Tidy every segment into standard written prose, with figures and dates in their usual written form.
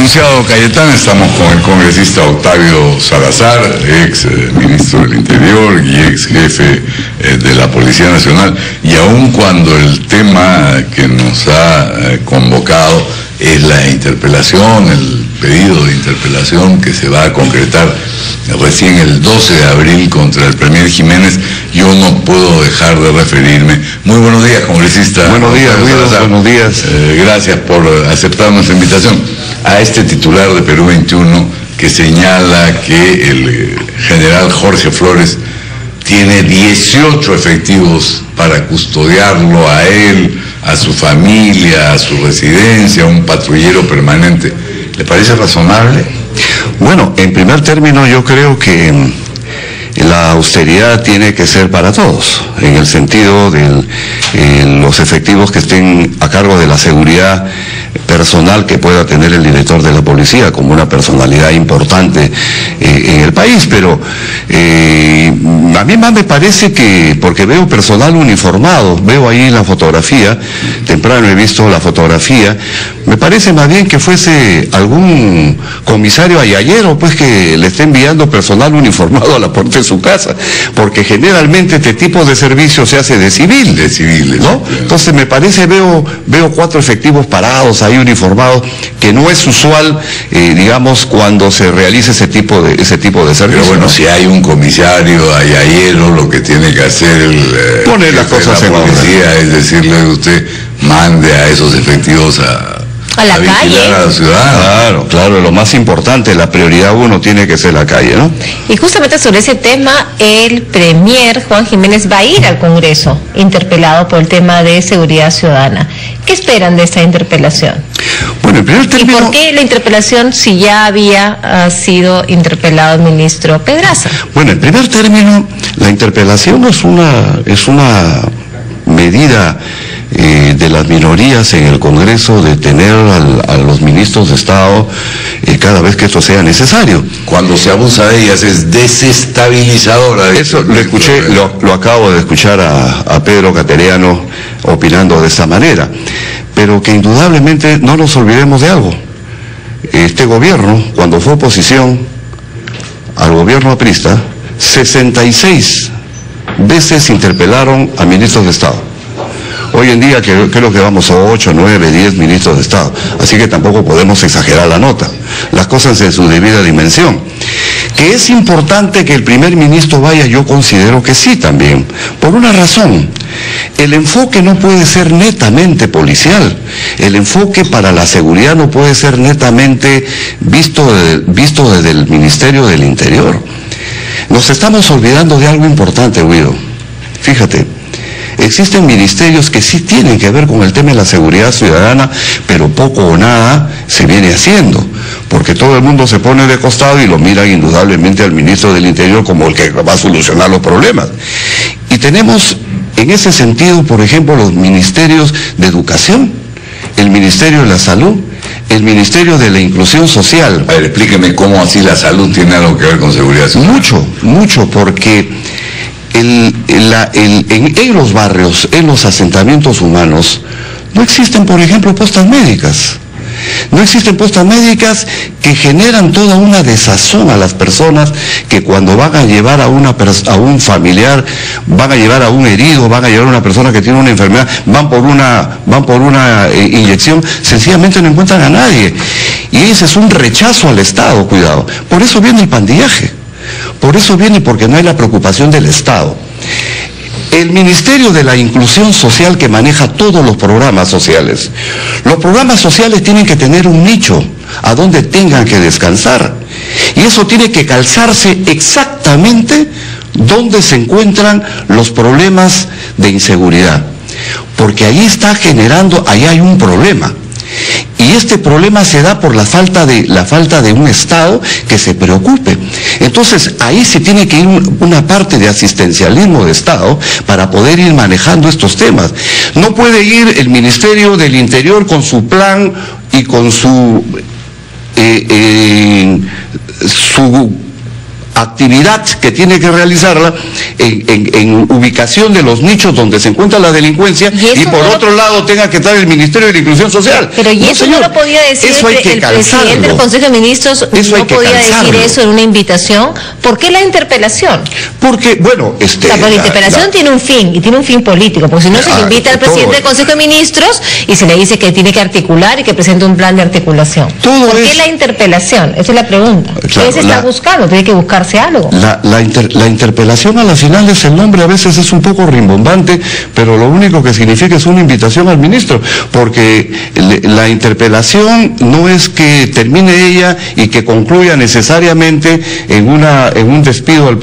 anunciado Cayetana, estamos con el congresista Octavio Salazar, ex ministro del Interior y ex jefe de la Policía Nacional, y aun cuando el tema que nos ha convocado es la interpelación, el pedido de interpelación que se va a concretar recién el 12 de abril contra el premier Jiménez, yo no puedo dejar de referirme. Muy buenos días, congresista. Buenos días, Guido, buenos días. Gracias por aceptar nuestra invitación a este titular de Perú 21 que señala que el general Jorge Flores tiene 18 efectivos para custodiarlo a él, a su familia, a su residencia, un patrullero permanente. ¿Le parece razonable? Bueno, en primer término yo creo que la austeridad tiene que ser para todos, en el sentido de los efectivos que estén a cargo de la seguridad personal que pueda tener el director de la policía como una personalidad importante en el país, pero a mí más me parece que, porque veo personal uniformado, veo ahí la fotografía, temprano he visto la fotografía, me parece más bien que fuese algún comisario ayayero, pues, que le esté enviando personal uniformado a la puerta de su casa, porque generalmente este tipo de servicio se hace de civil. De civiles, ¿no? Entonces me parece, veo 4 efectivos parados ahí uniformados, que no es usual, digamos, cuando se realiza ese tipo de servicio. Pero bueno, ¿no? Si hay un comisario ayayero, lo que tiene que hacer el poner las cosas en orden. Es decirle a usted, mande a esos efectivos a la calle, a la ciudad. Claro, lo más importante, la prioridad 1 tiene que ser la calle, ¿no? Y justamente sobre ese tema, el premier Juan Jiménez va a ir al Congreso interpelado por el tema de seguridad ciudadana. ¿Qué esperan de esta interpelación? Bueno, en primer término... ¿Y por qué la interpelación si ya había sido interpelado el ministro Pedraza? Bueno, en primer término, la interpelación es una medida de las minorías en el Congreso de tener a los ministros de Estado cada vez que esto sea necesario. Cuando se abusa de ellas es desestabilizadora. Eso lo escuché, lo acabo de escuchar a Pedro Cateriano opinando de esta manera, pero que indudablemente no nos olvidemos de algo. Este gobierno, cuando fue oposición al gobierno aprista, 66 veces interpelaron a ministros de Estado. Hoy en día creo que vamos a 8, 9, 10 ministros de Estado, así que tampoco podemos exagerar la nota. Las cosas en su debida dimensión. ¿Que es importante que el primer ministro vaya? Yo considero que sí también, por una razón. El enfoque no puede ser netamente policial, el enfoque para la seguridad no puede ser netamente visto desde el Ministerio del Interior. Nos estamos olvidando de algo importante, Guido. Fíjate. Existen ministerios que sí tienen que ver con el tema de la seguridad ciudadana, pero poco o nada se viene haciendo, porque todo el mundo se pone de costado y lo mira indudablemente al ministro del Interior como el que va a solucionar los problemas. Y tenemos en ese sentido, por ejemplo, los ministerios de Educación, el Ministerio de la Salud, el Ministerio de la Inclusión Social. A ver, explíqueme cómo así la salud tiene algo que ver con seguridad ciudadana. Mucho, porque en los barrios, en los asentamientos humanos, no existen, por ejemplo, postas médicas. No existen postas médicas que generan toda una desazón a las personas que cuando van a llevar a un familiar, van a llevar a un herido, van a llevar a una persona que tiene una enfermedad, van por una inyección, sencillamente no encuentran a nadie. Y ese es un rechazo al Estado, cuidado. Por eso viene el pandillaje. Por eso viene, porque no hay la preocupación del Estado. El Ministerio de la Inclusión Social, que maneja todos los programas sociales. Los programas sociales tienen que tener un nicho a donde tengan que descansar. Y eso tiene que calzarse exactamente donde se encuentran los problemas de inseguridad. Porque ahí ahí hay un problema. Y este problema se da por la falta de un Estado que se preocupe. Entonces, ahí se tiene que ir una parte de asistencialismo de Estado para poder ir manejando estos temas. No puede ir el Ministerio del Interior con su plan y con su actividad que tiene que realizarla en ubicación de los nichos donde se encuentra la delincuencia, y por otro lado tenga que estar el Ministerio de la Inclusión Social. Pero y eso no lo podía decir el presidente del Consejo de Ministros, no podía decir eso en una invitación. ¿Por qué la interpelación? Porque, bueno, la interpelación tiene un fin, y tiene un fin político, porque si no se le invita al presidente del Consejo de Ministros y se le dice que tiene que articular y que presente un plan de articulación. ¿Por qué la interpelación? Esa es la pregunta. Claro, ¿Qué se está buscando? Tiene que buscarse algo. La interpelación a la final es el nombre, a veces es un poco rimbombante, pero lo único que significa es una invitación al ministro, porque la interpelación no es que termine ella y que concluya necesariamente en un despido al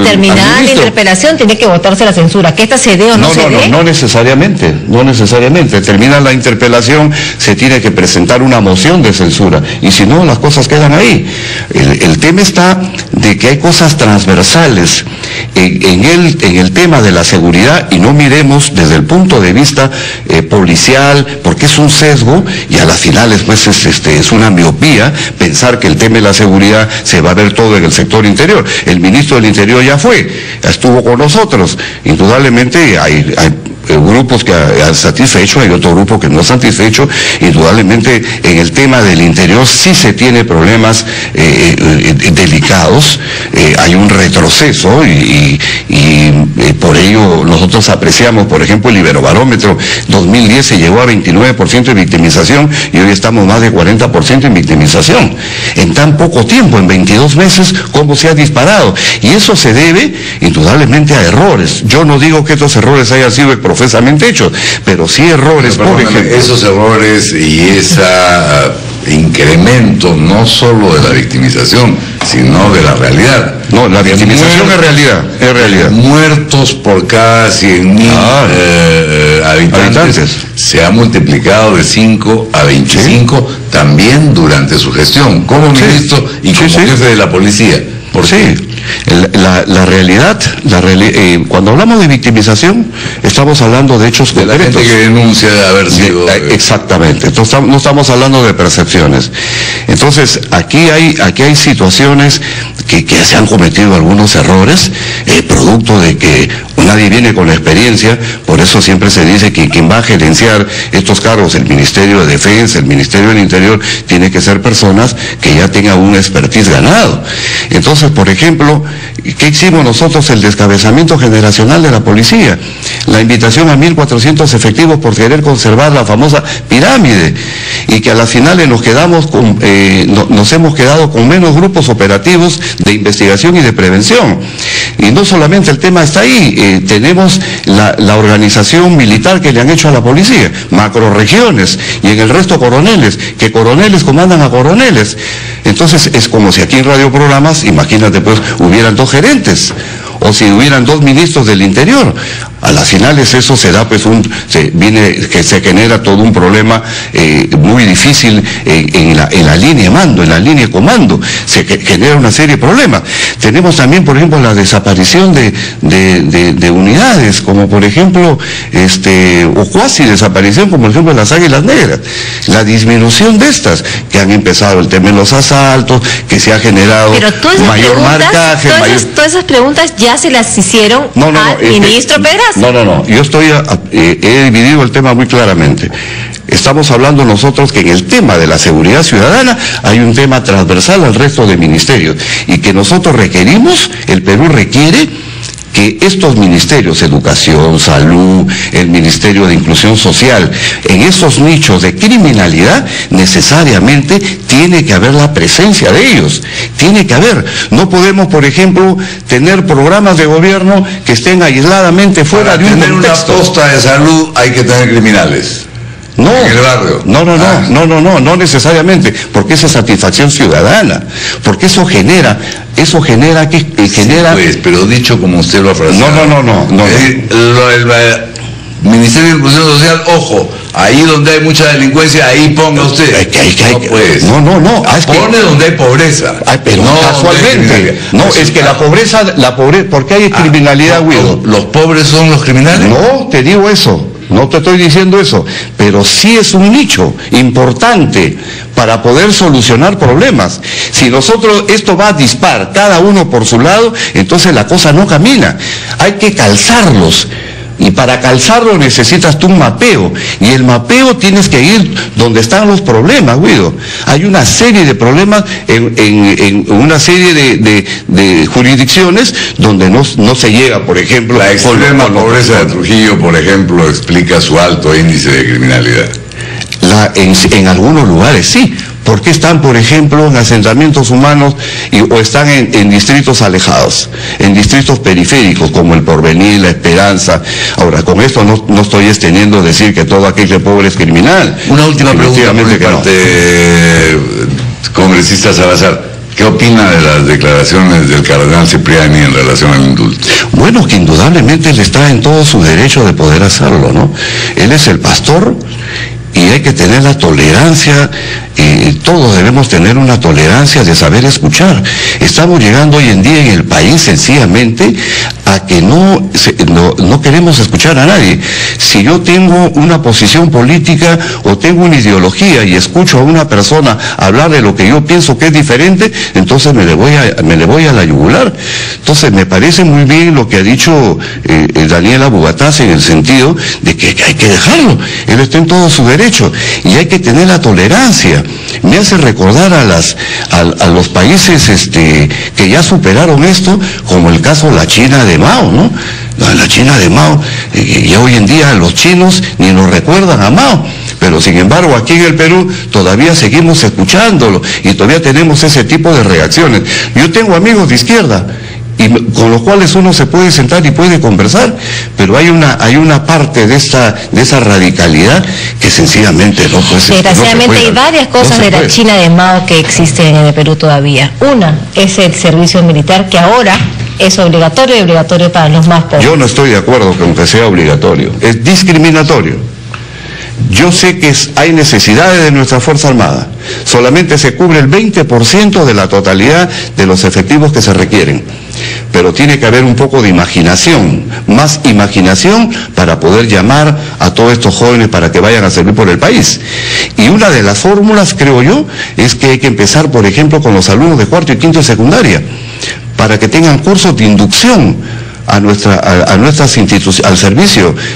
terminada la interpelación tiene que votarse la censura, que esta se dé o no se dé. No necesariamente, termina la interpelación, se tiene que presentar una moción de censura, y si no, las cosas quedan ahí. El tema está de que hay cosas transversales en el tema de la seguridad, y no miremos desde el punto de vista policial, porque es un sesgo, y a las finales pues es una miopía pensar que el tema de la seguridad se va a ver todo en el sector interior. El ministro del Interior ya estuvo con nosotros. Indudablemente hay grupos que han satisfecho, hay otro grupo que no ha satisfecho. Indudablemente en el tema del interior sí se tiene problemas delicados, hay un retroceso y por ello nosotros apreciamos, por ejemplo, el Iberobarómetro 2010 se llegó a 29% de victimización y hoy estamos más de 40% en victimización. En tan poco tiempo, en 22 meses, ¿cómo se ha disparado? Y eso se debe indudablemente a errores. Yo no digo que estos errores hayan sido profesamente hechos, pero sí errores, por ejemplo. Esos errores y ese incremento no solo de la victimización, sino de la realidad. No, la victimización es realidad. Muertos por cada 100.000 habitantes se ha multiplicado de 5 a 25 también durante su gestión, como ministro y como jefe de la policía. ¿Por qué? La realidad, cuando hablamos de victimización, estamos hablando de hechos concretos. De la gente que denuncia de haber sido... Exactamente, entonces no estamos hablando de percepciones. Entonces, aquí hay situaciones que se han cometido algunos errores, producto de que nadie viene con la experiencia. Por eso siempre se dice que quien va a gerenciar estos cargos, el Ministerio de Defensa, el Ministerio del Interior, tiene que ser personas que ya tengan un expertise ganado. Entonces, por ejemplo, ¿qué hicimos nosotros? El descabezamiento generacional de la policía, la invitación a 1.400 efectivos por querer conservar la famosa pirámide, y que a las finales nos hemos quedado con menos grupos operativos de investigación y de prevención. Y no solamente el tema está ahí, tenemos la organización militar que le han hecho a la policía, macroregiones, y en el resto coroneles, que coroneles comandan a coroneles. Entonces es como si aquí en radioprogramas, imagínate pues, hubieran 2 gerentes, o si hubieran 2 ministros del Interior. A las finales eso se da pues se genera todo un problema muy difícil en la línea de mando, en la línea de comando, se genera una serie de problemas. Tenemos también, por ejemplo, la desaparición de unidades, como por ejemplo, o cuasi desaparición, como por ejemplo las Águilas Negras, la disminución de estas, que han empezado el tema de los asaltos, que se ha generado mayor marcaje. Todas esas preguntas ya se las hicieron al ministro Pedraza. No, yo he dividido el tema muy claramente. Estamos hablando nosotros que en el tema de la seguridad ciudadana hay un tema transversal al resto de ministerios, y que nosotros requerimos, el Perú requiere que estos ministerios, educación, salud, el Ministerio de Inclusión Social, en esos nichos de criminalidad, necesariamente tiene que haber la presencia de ellos. Tiene que haber. No podemos, por ejemplo, tener programas de gobierno que estén aisladamente fuera de un contexto. Para tener una posta de salud hay que tener criminales. No, en el barrio. No necesariamente, porque esa es satisfacción ciudadana, porque eso genera que genera... Sí, pues, pero dicho como usted lo ha fraseado. No. El Ministerio de Inclusión Social, ojo, ahí donde hay mucha delincuencia, ahí ponga usted. No. Pone donde hay pobreza. Pero no casualmente. Es que la pobreza, ¿por qué hay criminalidad, Guido? ¿Los pobres son los criminales? No, te digo eso. no te estoy diciendo eso, pero sí es un nicho importante para poder solucionar problemas. Si nosotros, esto va a dispar, cada uno por su lado, entonces la cosa no camina. Hay que calzarlos. Y para calzarlo necesitas tú un mapeo, y el mapeo tienes que ir donde están los problemas, Guido. Hay una serie de problemas en una serie de jurisdicciones donde no se llega, por ejemplo... La extrema pobreza de Trujillo, por ejemplo, explica su alto índice de criminalidad. En algunos lugares sí. ¿Por qué están, por ejemplo, en asentamientos humanos o están en distritos alejados, en distritos periféricos como el Porvenir, La Esperanza? Ahora, con esto no estoy extendiendo decir que todo aquel que es pobre es criminal. Una última pregunta por mi parte, congresista Salazar. ¿Qué opina de las declaraciones del cardenal Cipriani en relación al indulto? Bueno, que indudablemente él está en todo su derecho de poder hacerlo, ¿no? Él es el pastor y hay que tener la tolerancia, todos debemos tener una tolerancia de saber escuchar. Estamos llegando hoy en día en el país sencillamente a que no queremos escuchar a nadie. Si yo tengo una posición política o tengo una ideología y escucho a una persona hablar de lo que yo pienso que es diferente, entonces me le voy a la yugular. Entonces me parece muy bien lo que ha dicho Daniela Bugataz en el sentido de que hay que dejarlo. Él está en todo su derecho y hay que tener la tolerancia. Me hace recordar a los países que ya superaron esto, como el caso de la China de Mao, ¿no? La China de Mao, ya hoy en día los chinos ni nos recuerdan a Mao, pero sin embargo aquí en el Perú todavía seguimos escuchándolo y todavía tenemos ese tipo de reacciones. Yo tengo amigos de izquierda y con los cuales uno se puede sentar y puede conversar, pero hay una parte de esa radicalidad que sencillamente no puede ser. Desgraciadamente hay varias cosas de la China de Mao que existen en el Perú todavía. Una es el servicio militar, que ahora es obligatorio y obligatorio para los más pobres. Yo no estoy de acuerdo con que sea obligatorio, es discriminatorio. Yo sé que hay necesidades de nuestra Fuerza Armada, solamente se cubre el 20% de la totalidad de los efectivos que se requieren, pero tiene que haber un poco de imaginación, más imaginación para poder llamar a todos estos jóvenes para que vayan a servir por el país. Y una de las fórmulas, creo yo, es que hay que empezar, por ejemplo, con los alumnos de cuarto y quinto de secundaria, para que tengan cursos de inducción a nuestras instituciones,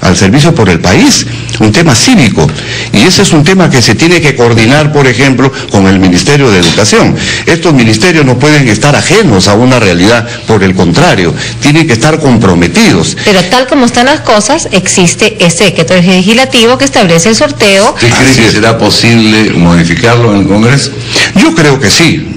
al servicio por el país, un tema cívico. Y ese es un tema que se tiene que coordinar, por ejemplo, con el Ministerio de Educación. Estos ministerios no pueden estar ajenos a una realidad, por el contrario, tienen que estar comprometidos. Pero tal como están las cosas, existe ese decreto legislativo que establece el sorteo. ¿Usted cree que será posible modificarlo en el Congreso? Yo creo que sí.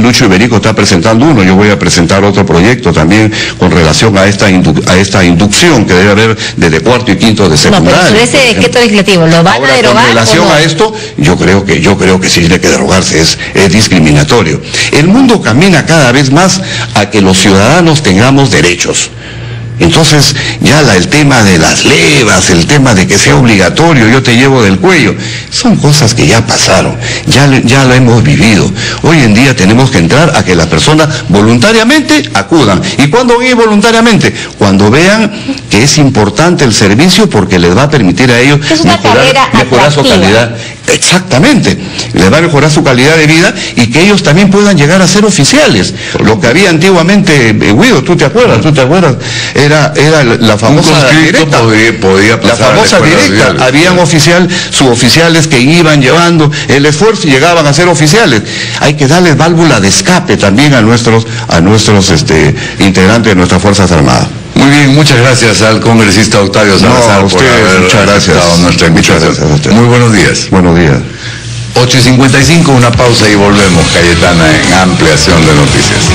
Lucho Iberico está presentando uno, yo voy a presentar otro proyecto también con relación a esta inducción que debe haber desde cuarto y quinto de secundaria. No, pero sobre ese decreto legislativo, ¿lo van a derogar? Con relación a esto, yo creo que sí tiene que derogarse, es discriminatorio. El mundo camina cada vez más a que los ciudadanos tengamos derechos. Entonces ya el tema de las levas, el tema de que sea obligatorio, yo te llevo del cuello, son cosas que ya pasaron, ya lo hemos vivido. Hoy en día tenemos que entrar a que las personas voluntariamente acudan. ¿Y cuándo ir voluntariamente? Cuando vean que es importante el servicio porque les va a permitir a ellos mejorar su calidad. Exactamente, les va a mejorar su calidad de vida y que ellos también puedan llegar a ser oficiales. Lo que había antiguamente, Guido, ¿tú te acuerdas? Era la famosa directa. Podía pasar la famosa directa. Habían suboficiales que iban llevando el esfuerzo y llegaban a ser oficiales. Hay que darles válvula de escape también a nuestros integrantes de nuestras Fuerzas Armadas. Muy bien, muchas gracias al congresista Octavio Salazar por haber aceptado nuestra invitación. Muy buenos días. Buenos días. 8:55, una pausa y volvemos, Cayetana, en Ampliación de Noticias.